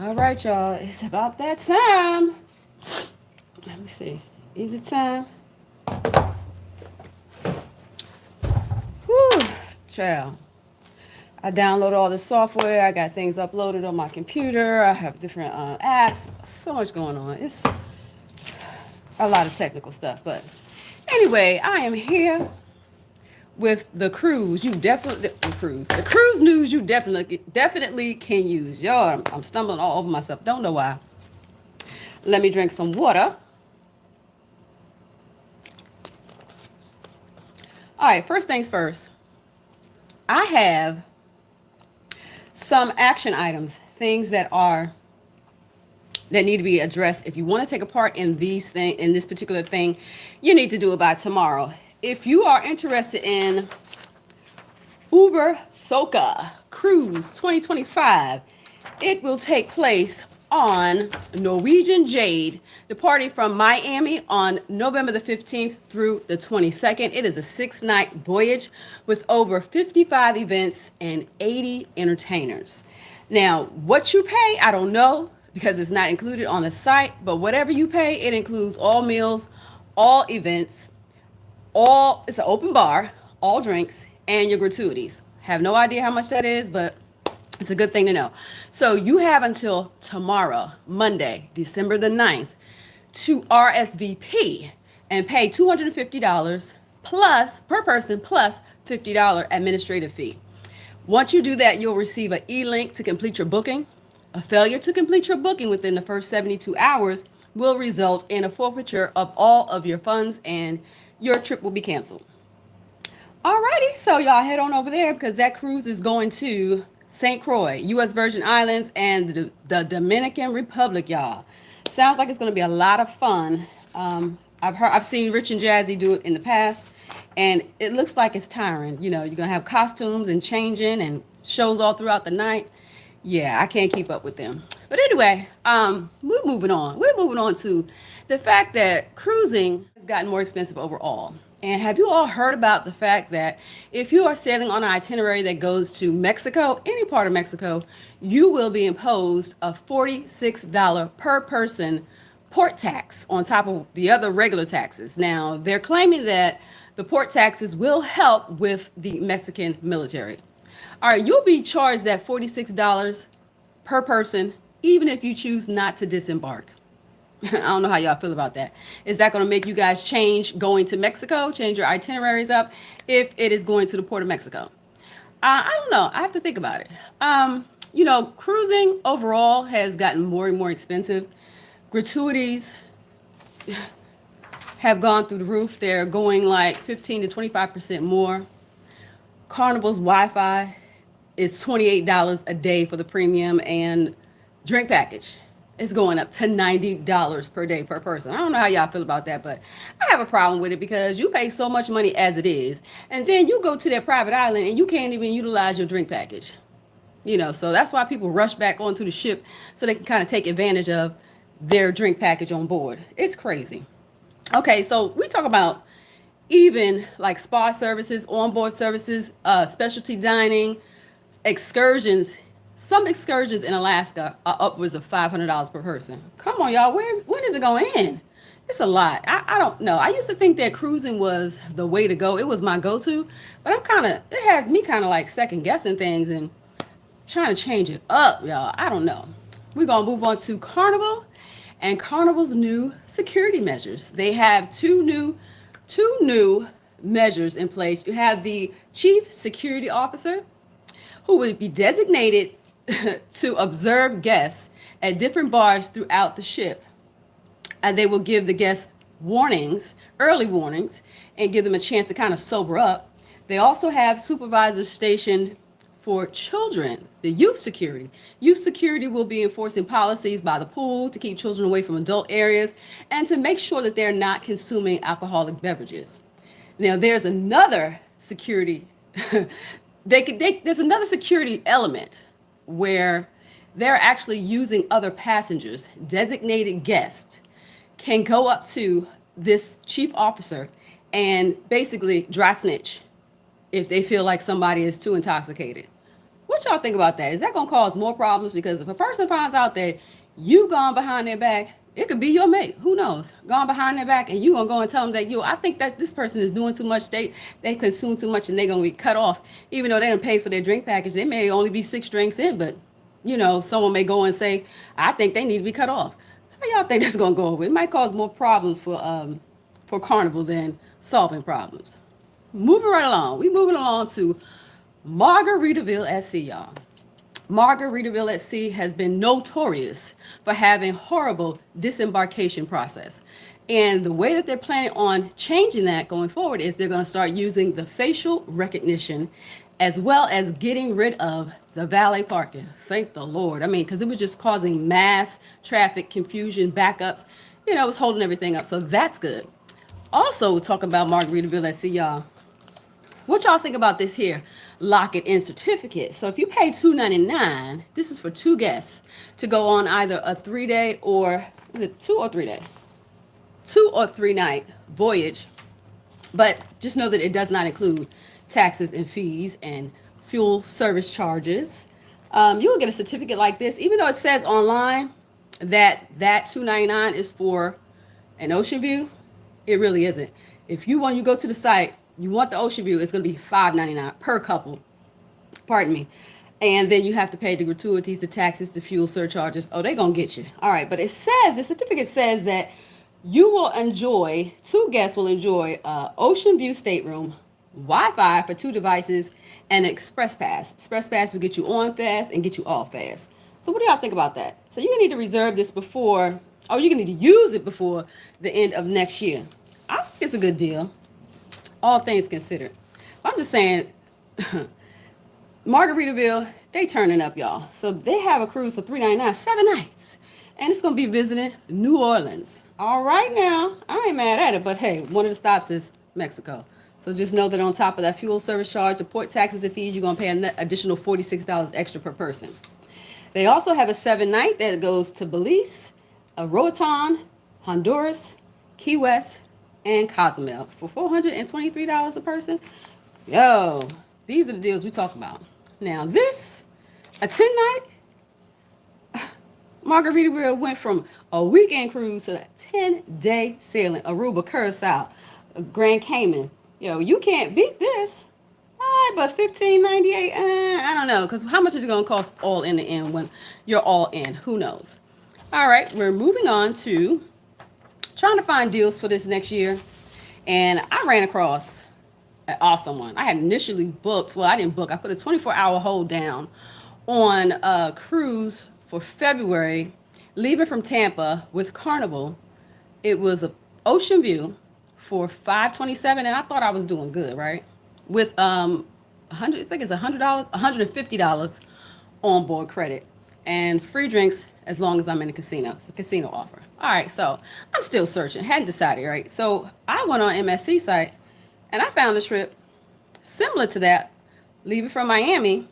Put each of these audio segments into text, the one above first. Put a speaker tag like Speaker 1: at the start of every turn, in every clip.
Speaker 1: All right, y'all. It's about that time. Let me see. Is it time? Whew, child. I downloaded all the software. I got things uploaded on my computer. I have different apps. So much going on. It's a lot of technical stuff. But anyway, I am here with the cruise. You definitely the cruise news. You definitely can use. Y'all, I'm stumbling all over myself. Don't know why. Let me drink some water. All right, first things first. I have some action items, things that need to be addressed. If you want to take a part in this particular thing, you need to do it by tomorrow. If you are interested in Uber Soca Cruise 2025, it will take place on Norwegian Jade, departing from Miami on November the 15th through the 22nd. It is a 6-night voyage with over 55 events and 80 entertainers. Now, what you pay, I don't know because it's not included on the site, but whatever you pay, it includes all meals, all events, it's an open bar, all drinks, and your gratuities. Have no idea how much that is, but it's a good thing to know. So you have until tomorrow, Monday, December the 9th, to RSVP and pay $250 plus per person plus $50 administrative fee. Once you do that, you'll receive an e-link to complete your booking. A failure to complete your booking within the first 72 hours will result in a forfeiture of all of your funds and your trip will be canceled. Alrighty, so y'all head on over there because that cruise is going to St. Croix, U.S. Virgin Islands, and the Dominican Republic, y'all. Sounds like it's going to be a lot of fun. I've seen Rich and Jazzy do it in the past, and it looks like it's tiring. You know, you're going to have costumes and changing and shows all throughout the night. Yeah, I can't keep up with them. But anyway, we're moving on. We're moving on to the fact that cruising has gotten more expensive overall. And have you all heard about the fact that if you are sailing on an itinerary that goes to Mexico, any part of Mexico, you will be imposed a $46 per person port tax on top of the other regular taxes. Now, they're claiming that the port taxes will help with the Mexican military. All right, you'll be charged that $46 per person, even if you choose not to disembark. I don't know how y'all feel about that. Is that going to make you guys change going to Mexico, change your itineraries up if it is going to the port of Mexico? I don't know. I have to think about it. Cruising overall has gotten more and more expensive. Gratuities have gone through the roof. They're going like 15 to 25% more. Carnival's Wi-Fi is $28 a day for the premium, and drink package is going up to $90 per day per person. I don't know how y'all feel about that, but I have a problem with it because you pay so much money as it is, and then you go to their private island and you can't even utilize your drink package. So that's why people rush back onto the ship so they can kind of take advantage of their drink package on board. It's crazy. Okay, so we talk about even like spa services, onboard services, specialty dining, excursions. Some excursions in Alaska are upwards of $500 per person. Come on, y'all. When is it going to end? It's a lot. I don't know. I used to think that cruising was the way to go. It was my go-to, but it has me kind of like second guessing things and trying to change it up, y'all. I don't know. We're going to move on to Carnival and Carnival's new security measures. They have two new measures in place. You have the chief security officer who will be designated to observe guests at different bars throughout the ship. And they will give the guests early warnings, and give them a chance to kind of sober up. They also have supervisors stationed for children, the youth security. Youth security will be enforcing policies by the pool to keep children away from adult areas and to make sure that they're not consuming alcoholic beverages. Now, there's another security there's another security element where they're actually using other passengers. Designated guests can go up to this chief officer and basically dry snitch if they feel like somebody is too intoxicated. What y'all think about that? Is that going to cause more problems? Because if a person finds out that you gone behind their back, it could be your mate. Who knows? Gone behind their back, and you gonna go and tell them that I think that this person is doing too much. They consume too much, and they gonna be cut off. Even though they didn't pay for their drink package, they may only be 6 drinks in, but someone may go and say, I think they need to be cut off. How y'all think that's gonna go over? It might cause more problems for Carnival than solving problems. Moving right along, we moving along to Margaritaville at sea, y'all. Margaritaville at sea has been notorious for having horrible disembarkation process. And the way that they're planning on changing that going forward is they're going to start using the facial recognition as well as getting rid of the valet parking. Thank the Lord. I mean, because it was just causing mass traffic, confusion, backups. It was holding everything up. So that's good. Also, talking about Margaritaville at sea, y'all. What y'all think about this here? Lock it in certificate. So if you pay $2.99, this is for 2 guests to go on either a 3-day or is it 2 or 3 day? 2 or 3 night voyage. But just know that it does not include taxes and fees and fuel service charges. You will get a certificate like this, even though it says online that $2.99 is for an ocean view. It really isn't. If when you go to the site, you want the ocean view, it's going to be $5.99 per couple. Pardon me. And then you have to pay the gratuities, the taxes, the fuel surcharges. Oh, they're going to get you. All right. But the certificate says that you will enjoy, 2 guests will enjoy ocean view stateroom, Wi-Fi for 2 devices, and Express Pass. Express Pass will get you on fast and get you off fast. So what do y'all think about that? So you need to reserve this before, you need to use it before the end of next year. I think it's a good deal. All things considered. I'm just saying, Margaritaville, they turning up, y'all. So they have a cruise for $3.99, 7 nights. And it's going to be visiting New Orleans. All right now, I ain't mad at it, but hey, one of the stops is Mexico. So just know that on top of that fuel service charge, the port taxes and fees, you're going to pay an additional $46 extra per person. They also have a 7-night that goes to Belize, Roatan, Honduras, Key West, and Cozumel for $423 a person. Yo, these are the deals we talk about. Now this, a 10-night, Margaritaville went from a weekend cruise to a 10-day sailing. Aruba, Curacao, Grand Cayman. Yo, you can't beat this. All right, but $15.98, I don't know, because how much is it going to cost all in the end when you're all in? Who knows? All right, we're moving on to trying to find deals for this next year, and I ran across an awesome one. I had initially booked, I didn't book, I put a 24-hour hold down on a cruise for February, leaving from Tampa with Carnival. It was an ocean view for $527, and I thought I was doing good, right? With I think it's $100, $150 on board credit, and free drinks as long as I'm in a casino. It's a casino offer. All right, so I'm still searching. Hadn't decided, right? So I went on MSC site, and I found a trip similar to that, leaving from Miami,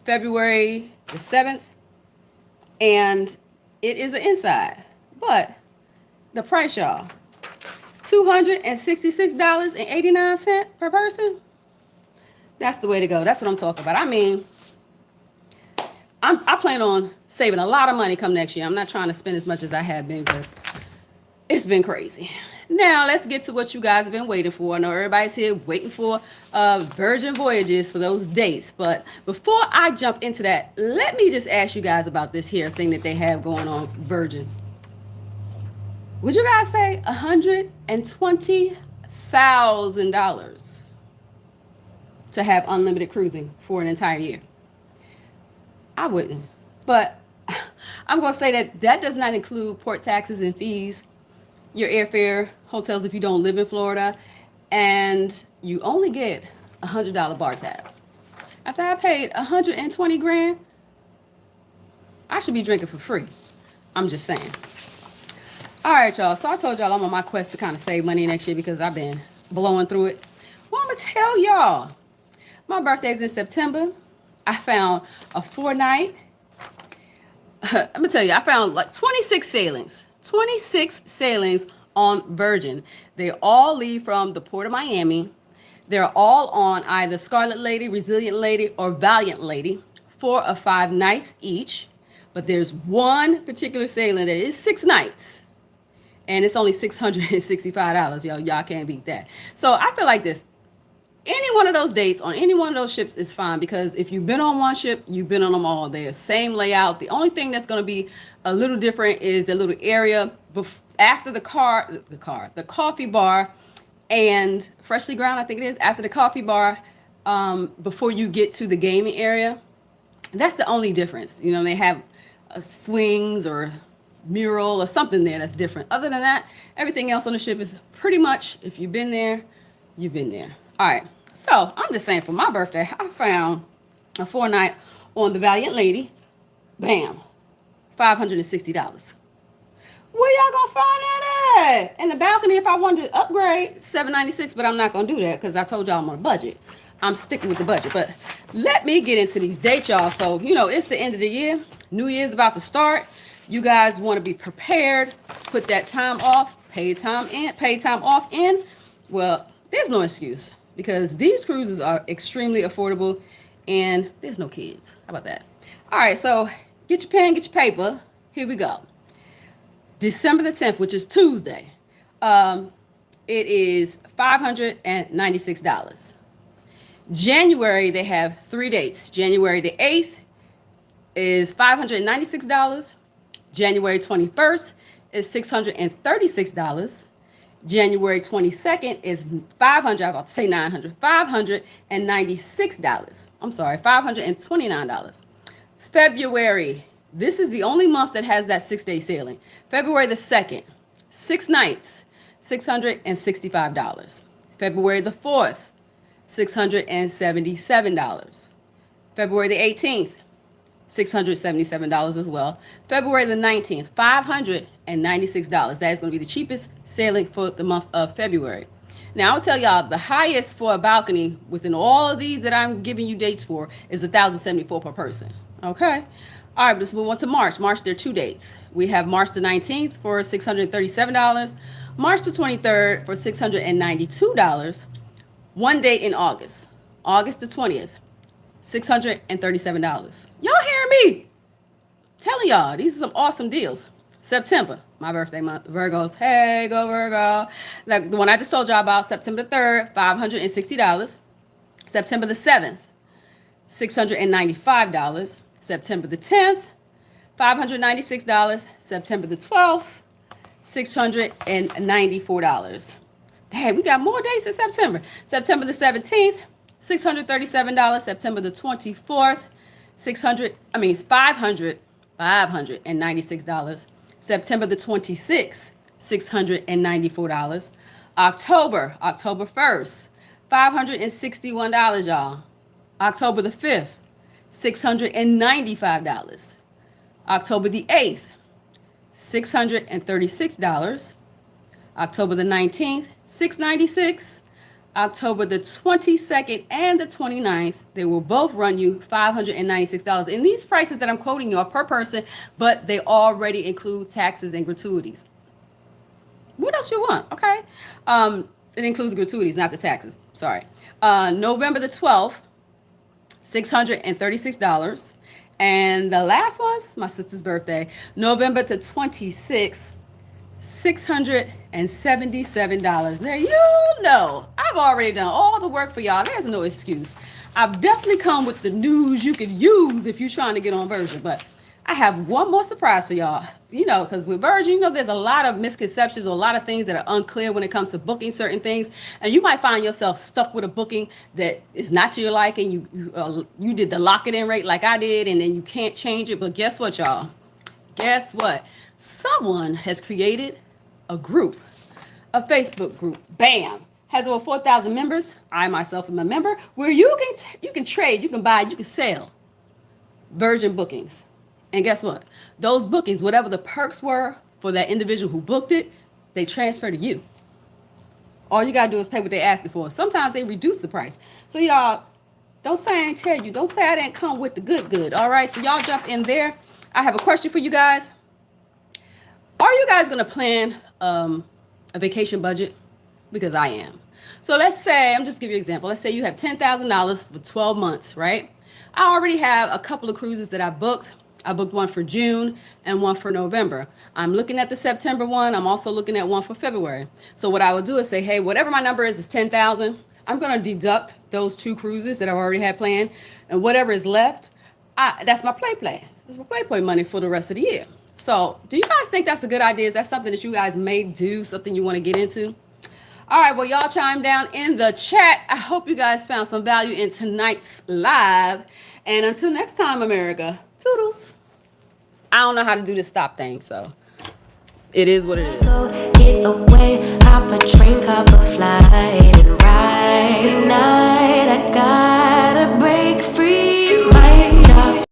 Speaker 1: February the 7th, and it is an inside. But the price, y'all, $266.89 per person. That's the way to go. That's what I'm talking about. I mean, I plan on saving a lot of money come next year. I'm not trying to spend as much as I have been because it's been crazy. Now, let's get to what you guys have been waiting for. I know everybody's here waiting for Virgin Voyages for those dates. But before I jump into that, let me just ask you guys about this here thing that they have going on, Virgin. Would you guys pay $120,000 to have unlimited cruising for an entire year? I wouldn't. But I'm going to say that does not include port taxes and fees, your airfare, hotels if you don't live in Florida, and you only get a $100 bar tab. After I paid $120,000, I should be drinking for free. I'm just saying. All right, y'all. So I told y'all I'm on my quest to kind of save money next year because I've been blowing through it. Well, I'm going to tell y'all. My birthday's in September. I found a 4-night. I'm going to tell you, I found like 26 sailings. 26 sailings on Virgin. They all leave from the port of Miami. They're all on either Scarlet Lady, Resilient Lady, or Valiant Lady 4 or 5 nights each, but there's one particular sailing that is 6 nights, and it's only $665. Y'all can't beat that. So I feel like this. Any one of those dates on any one of those ships is fine, because if you've been on one ship, you've been on them all. They're the same layout. The only thing that's going to be a little different is the little area after the coffee bar and freshly ground, I think it is, after the coffee bar, before you get to the gaming area. That's the only difference. They have swings or mural or something there that's different. Other than that, everything else on the ship is pretty much, if you've been there, you've been there. All right. So I'm just saying, for my birthday, I found a 4-night on the Valiant Lady. Bam. $560. Where y'all gonna find that at? And the balcony, if I wanted to upgrade, $796, but I'm not gonna do that because I told y'all I'm on a budget. I'm sticking with the budget. But let me get into these dates, y'all. So, it's the end of the year. New Year's about to start. You guys want to be prepared. Put that time off, paid time off in. Well, there's no excuse, because these cruises are extremely affordable and there's no kids. How about that? All right, so get your pen, get your paper. Here we go. December the 10th, which is Tuesday, it is $596. January, they have 3 dates. January the 8th is $596. January 21st is $636. January 22nd is $596. I'm sorry, $529. February, this is the only month that has that 6-day sailing. February the 2nd, 6 nights, $665. February the 4th, $677. February the 18th, $677 as well. February the 19th, $596. That is going to be the cheapest sailing for the month of February. Now, I'll tell y'all, the highest for a balcony within all of these that I'm giving you dates for is $1,074 per person. Okay? All right, let's move on to March. March, there are 2 dates. We have March the 19th for $637. March the 23rd for $692. One date in August. August the 20th, $637. Y'all hearing me? Telling y'all, these are some awesome deals. September, my birthday month. Virgos, hey, go Virgo. Like the one I just told y'all about, September the 3rd, $560. September the 7th, $695. September the 10th, $596. September the 12th, $694. Hey, we got more dates in September. September the 17th, $637. September the 24th, $596. September the 26th, $694. October 1st, $561, y'all. October the 5th, $695. October the 8th, $636. October the 19th, $696. October the 22nd and the 29th, they will both run you $596. And these prices that I'm quoting you are per person, but they already include taxes and gratuities. What else you want? Okay. It includes gratuities, not the taxes. Sorry. November the 12th, $636. And the last one is my sister's birthday, November the 26th, $677. Now, I've already done all the work for y'all. There's no excuse. I've definitely come with the news you can use if you're trying to get on Virgin, but I have one more surprise for y'all. Because with Virgin, there's a lot of misconceptions or a lot of things that are unclear when it comes to booking certain things. And you might find yourself stuck with a booking that is not to your liking. You did the lock-it-in rate like I did, and then you can't change it. But guess what, y'all? Guess what? Someone has created a group, a Facebook group. Bam! Has over 4,000 members. I myself am a member, where you can trade, you can buy, you can sell Virgin bookings. And guess what? Those bookings, whatever the perks were for that individual who booked it, they transfer to you. All you gotta do is pay what they're asking for. Sometimes they reduce the price. So y'all, don't say I ain't tell you. Don't say I didn't come with the good. All right, so y'all jump in there. I have a question for you guys. Are you guys gonna plan a vacation budget? Because I am. So let's say, I'm just giving you an example. Let's say you have $10,000 for 12 months, right? I already have a couple of cruises that I booked. I booked one for June and one for November. I'm looking at the September one. I'm also looking at one for February. So what I would do is say, hey, whatever my number is 10,000. I'm going to deduct those 2 cruises that I already had planned, and whatever is left, that's my play. That's my play money for the rest of the year. So do you guys think that's a good idea? Is that something that you guys may do, something you want to get into? All right, well, y'all chime down in the chat. I hope you guys found some value in tonight's live. And until next time, America, toodles. I don't know how to do this stop thing, so it is what it is.
Speaker 2: Go get away, hop a train, hop a flight, and ride. Tonight I gotta break free.